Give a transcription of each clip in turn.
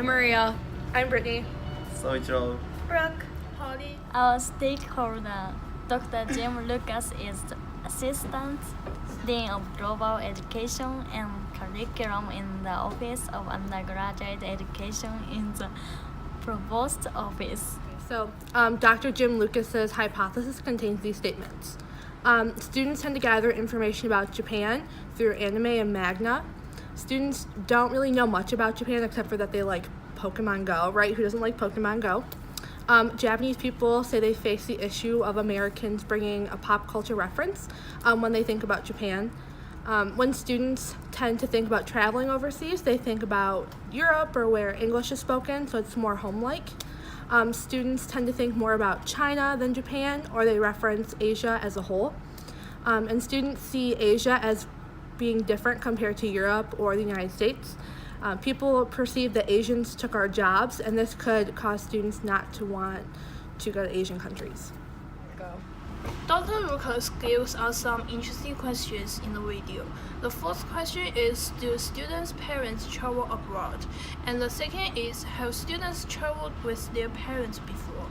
Maria. I'm Brittany. Soichiro. Brooke. Holly. Our stakeholder, Dr. Jim Lucas, is the Assistant Dean of Global Education and Curriculum in the Office of Undergraduate Education in the Provost Office. So, Dr. Jim Lucas's hypothesis contains these statements. Students tend to gather information about Japan through anime and manga. Students don't really know much about Japan except for that they like Pokemon Go, right? Who doesn't like Pokemon Go? Japanese people say they face the issue of Americans bringing a pop culture reference when they think about Japan. When students tend to think about traveling overseas, they think about Europe or where English is spoken, so it's more home-like. Students tend to think more about China than Japan, or they reference Asia as a whole. And students see Asia as being different compared to Europe or the United States. People perceive that Asians took our jobs, and this could cause students not to want to go to Asian countries. Go. Dr. Lucas gives us some interesting questions in the video. The first question is, do students' parents travel abroad? And the second is, have students traveled with their parents before?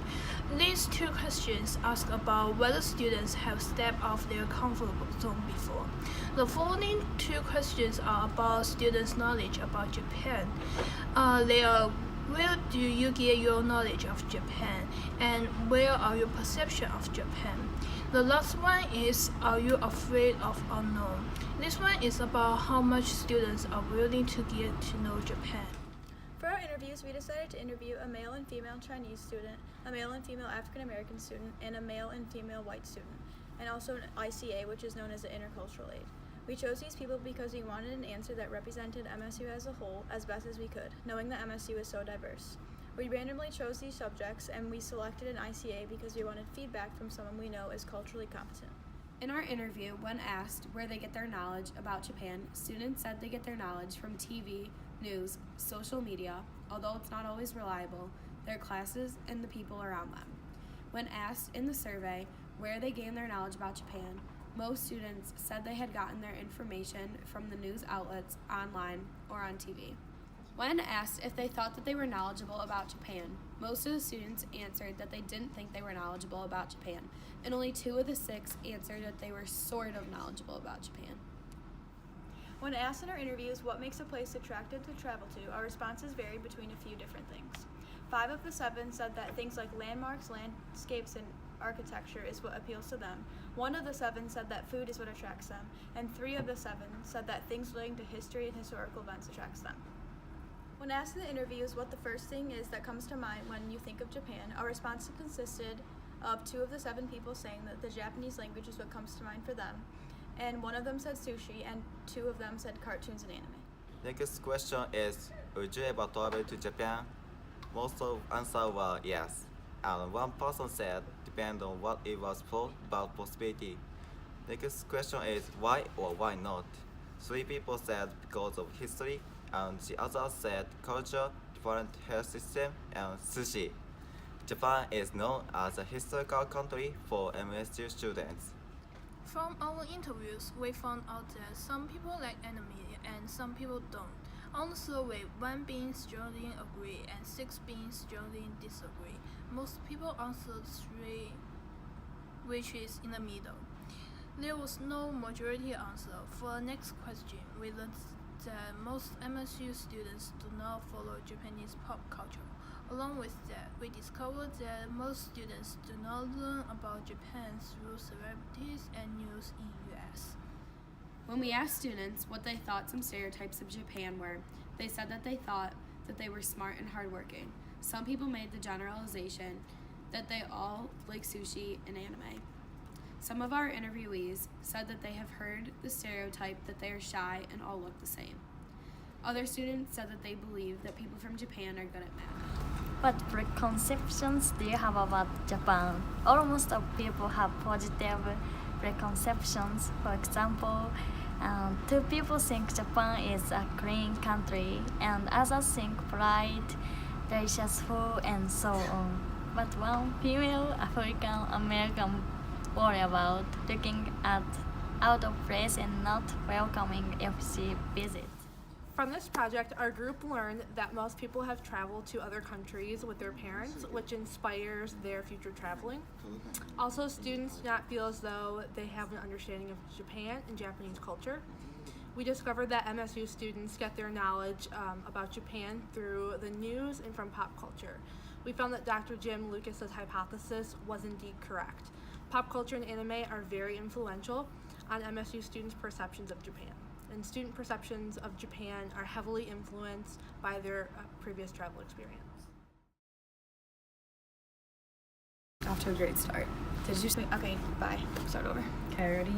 These two questions ask about whether students have stepped off their comfort zone before. The following two questions are about students' knowledge about Japan. They are, where do you get your knowledge of Japan, and where are your perception of Japan? The last one is, are you afraid of unknown? This one is about how much students are willing to get to know Japan. For our interviews, we decided to interview a male and female Chinese student, a male and female African American student, and a male and female white student, and also an ICA, which is known as an intercultural aide. We chose these people because we wanted an answer that represented MSU as a whole as best as we could, knowing that MSU is so diverse. We randomly chose these subjects, and we selected an ICA because we wanted feedback from someone we know is culturally competent. In our interview, when asked where they get their knowledge about Japan, students said they get their knowledge from TV, news, social media, although it's not always reliable, their classes, and the people around them. When asked in the survey where they gain their knowledge about Japan, most students said they had gotten their information from the news outlets, online, or on TV. When asked if they thought that they were knowledgeable about Japan, most of the students answered that they didn't think they were knowledgeable about Japan, and only 2 of the 6 answered that they were sort of knowledgeable about Japan. When asked in our interviews what makes a place attractive to travel to, our responses varied between a few different things. 5 of the 7 said that things like landmarks, landscapes, and architecture is what appeals to them. 1 of the 7 said that food is what attracts them, and 3 of the 7 said that things relating to history and historical events attracts them. When asked in the interviews what the first thing is that comes to mind when you think of Japan, our response consisted of 2 of the 7 people saying that the Japanese language is what comes to mind for them, and 1 of them said sushi, and 2 of them said cartoons and anime. Next question is, would you ever travel to Japan? Most of answers were yes, and 1 person said, depend on what it was for, about possibility. Next question is, why or why not? 3 people said because of history, and the others said culture, different health system, and sushi. Japan is known as a historical country for MSU students. From our interviews, we found out that some people like anime and some people don't. On the survey, 1 being strongly agree and 6 being strongly disagree. Most people answered 3, which is in the middle. There was no majority answer. For the next question, we learned that most MSU students do not follow Japanese pop culture. Along with that, we discovered that most students do not learn about Japan through celebrities and news in US. When we asked students what they thought some stereotypes of Japan were, they said that they thought that they were smart and hardworking. Some people made the generalization that they all like sushi and anime. Some of our interviewees said that they have heard the stereotype that they are shy and all look the same. Other students said that they believe that people from Japan are good at math. What preconceptions do you have about Japan? Almost all people have positive preconceptions. For example, 2 people think Japan is a clean country, and others think polite, delicious food, and so on. But 1 female African American worry about looking out of place and not welcoming if she visits. From this project, our group learned that most people have traveled to other countries with their parents, which inspires their future traveling. Also, students do not feel as though they have an understanding of Japan and Japanese culture. We discovered that MSU students get their knowledge about Japan through the news and from pop culture. We found that Dr. Jim Lucas's hypothesis was indeed correct. Pop culture and anime are very influential on MSU students' perceptions of Japan, and student perceptions of Japan are heavily influenced by their previous travel experience. Off to a great start. Did you say? Okay, bye. Start over. Okay, ready?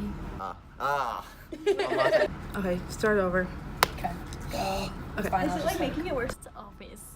Okay, start over. Okay, let's go. Okay. Fine, Is I'll it just like start. making it worse? Office.